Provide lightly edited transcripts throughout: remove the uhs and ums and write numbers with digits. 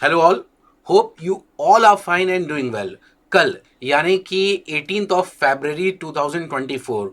Hello all, hope you all are fine and doing well. कल यानी कि 18 फरवरी 2024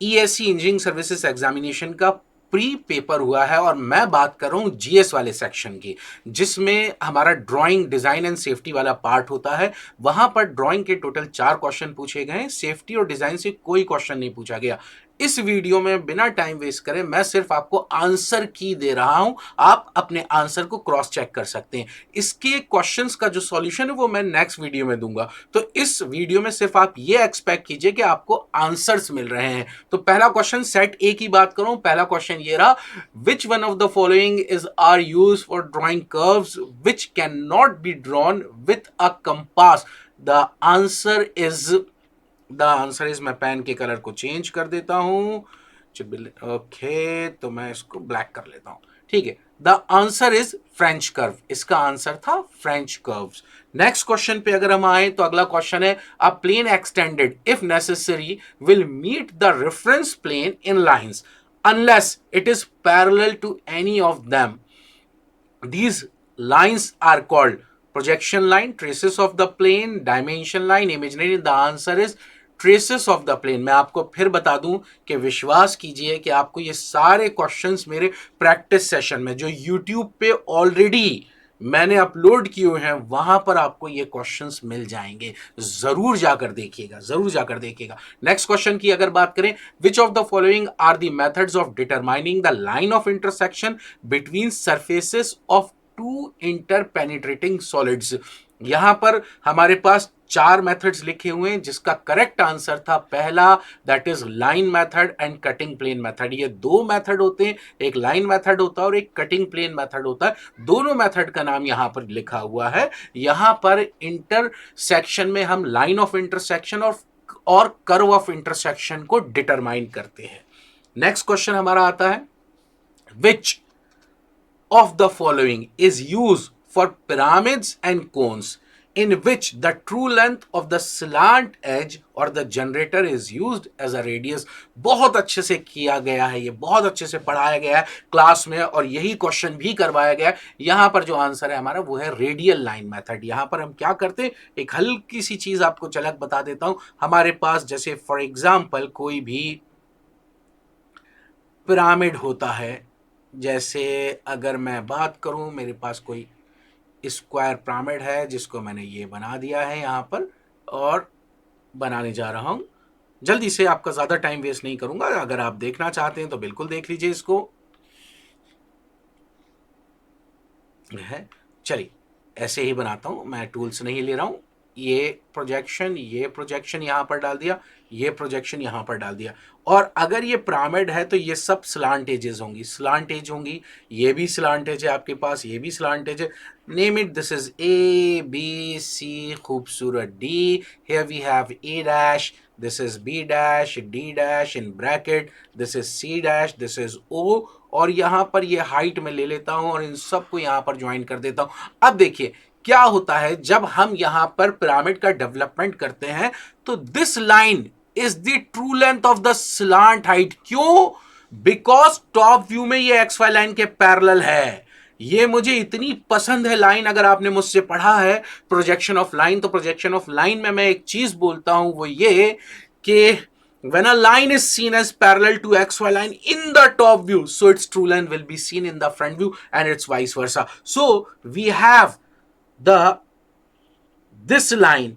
ईएससी इंजीनियरिंग सर्विसेज एग्जामिनेशन का प्री पेपर हुआ है और मैं बात कर रहा हूं जीएस वाले सेक्शन की, जिसमें हमारा ड्राइंग डिजाइन एंड सेफ्टी वाला पार्ट होता है। वहां पर ड्राइंग के टोटल 4 क्वेश्चन पूछे गए, सेफ्टी और डिजाइन से कोई क्वेश्चन नहीं पूछा गया। इस वीडियो में बिना टाइम वेस्ट करे मैं सिर्फ आपको आंसर की दे रहा हूं, आप अपने आंसर को क्रॉस चेक कर सकते हैं। इसके क्वेश्चंस का जो सॉल्यूशन है वो मैं नेक्स्ट वीडियो में दूंगा। तो इस वीडियो में सिर्फ आप ये एक्सपेक्ट कीजिए कि आपको आंसर्स मिल रहे हैं। तो पहला क्वेश्चन सेट ए की बात करूं, पहला क्वेश्चन ये रहा, which one of the following is are use for drawing curves which can not be drawn with a compass. The answer is मैं पेन के कलर को चेंज कर देता हूं। ओके, तो मैं इसको ब्लैक कर लेता हूं। ठीक है, the answer is French curve. इसका आंसर था फ्रेंच कर्व्स। नेक्स्ट क्वेश्चन पे अगर हम आए तो अगला क्वेश्चन है, a plane extended if necessary will meet the reference plane in lines unless it is parallel to any of them. These lines are called projection line, traces of the plane, dimension line, imaginary. The answer is traces of the plane. मैं आपको फिर बता दूं कि विश्वास कीजिए कि आपको ये सारे क्वेश्चंस मेरे प्रैक्टिस सेशन में जो यूट्यूब पे ऑलरेडी मैंने अपलोड किए हुए हैं वहां पर आपको ये क्वेश्चंस मिल जाएंगे। जरूर जाकर देखिएगा, जरूर जाकर देखिएगा। नेक्स्ट क्वेश्चन की अगर बात करें, which of the following are the methods of determining the line of intersection between surfaces of two interpenetrating solids. यहां पर हमारे पास 4 मेथड्स लिखे हुए हैं, जिसका करेक्ट आंसर था पहला, that is line method and cutting plane method. ये 2 मेथड होते हैं, एक लाइन मेथड होता है और एक कटिंग प्लेन मेथड होता है। दोनों मेथड का नाम यहां पर लिखा हुआ है। यहां पर इंटरसेक्शन में हम लाइन ऑफ इंटरसेक्शन और कर्व ऑफ इंटरसेक्शन को डिटरमाइन करते हैं। नेक्स्ट क्वेश्चन हमारा आता है, विच of the following is used for pyramids and cones in which the true length of the slant edge or the generator is used as a radius। बहुत अच्छे से किया गया है, ये बहुत अच्छे से पढ़ाया गया है क्लास में और यही क्वेश्चन भी करवाया गया है। यहां पर जो आंसर है हमारा वो है रेडियल लाइन मेथड। यहां पर हम क्या करते हैं, एक हल्की सी चीज आपको झलक बता देता हूं। हमारे पास जैसे फॉर एग्जाम्पल कोई भी पिरामिड होता है, जैसे अगर मैं बात करूं, मेरे पास कोई स्क्वायर पिरामिड है जिसको मैंने ये बना दिया है यहां पर और बनाने जा रहा हूं। जल्दी से, आपका ज्यादा टाइम वेस्ट नहीं करूंगा, अगर आप देखना चाहते हैं तो बिल्कुल देख लीजिए इसको। है, चलिए ऐसे ही बनाता हूं, मैं टूल्स नहीं ले रहा हूं। ये प्रोजेक्शन यहां पर डाल दिया, ये प्रोजेक्शन यहां पर डाल दिया। और अगर ये पिरामिड है तो ये सब स्लांट एजेस होंगी, स्लांट एज होंगी। ये भी स्लांट एज है आपके पास, ये भी स्लांट एज है। Name it, this is A B C, खूबसूरत D. Here we have A dash, this is B dash, D dash in bracket, this is C dash, this is O. और यहां पर ये हाइट में ले लेता हूं और इन सबको यहां पर ज्वाइन कर देता हूं। अब देखिए क्या होता है, जब हम यहां पर पिरामिड का डेवलपमेंट करते हैं तो this line is the true length of the slant height. क्यों? बिकॉज टॉप व्यू में ये एक्स वाई लाइन के पैरेलल है। ये मुझे इतनी पसंद है लाइन, अगर आपने मुझसे पढ़ा है प्रोजेक्शन ऑफ लाइन, तो प्रोजेक्शन ऑफ लाइन में मैं एक चीज बोलता हूं, वो ये कि when a line is seen as parallel to xy line in the top view, so its true length will be seen in the front view and it's vice versa. So we have this line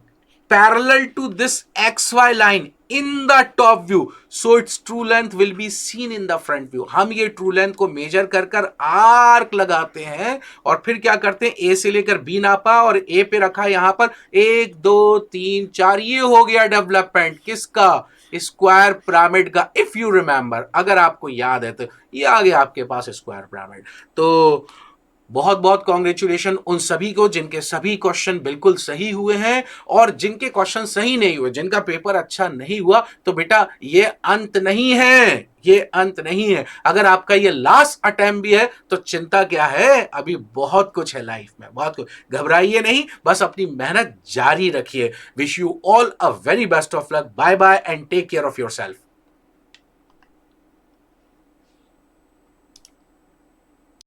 parallel to this xy line in the top view, so its true length will be seen in the front view। हम ये true length को major कर कर arc लगाते हैं और फिर क्या करते हैं, ए से लेकर बी नापा और ए पे रखा यहां पर 1 2 3 4। ये हो गया डेवलपमेंट किसका, स्क्वायर पिरामिड का। इफ यू रिमेंबर, अगर आपको याद है तो ये आ गया आपके पास स्क्वायर पिरामिड। तो बहुत बहुत कॉन्ग्रेचुलेशन उन सभी को जिनके सभी क्वेश्चन बिल्कुल सही हुए हैं, और जिनके क्वेश्चन सही नहीं हुए, जिनका पेपर अच्छा नहीं हुआ, तो बेटा ये अंत नहीं है, ये अंत नहीं है। अगर आपका ये लास्ट अटेम्प्ट भी है तो चिंता क्या है, अभी बहुत कुछ है लाइफ में, बहुत कुछ। घबराइए नहीं, बस अपनी मेहनत जारी रखिए। Wish you all a very best of luck. Bye bye and take care of yourself.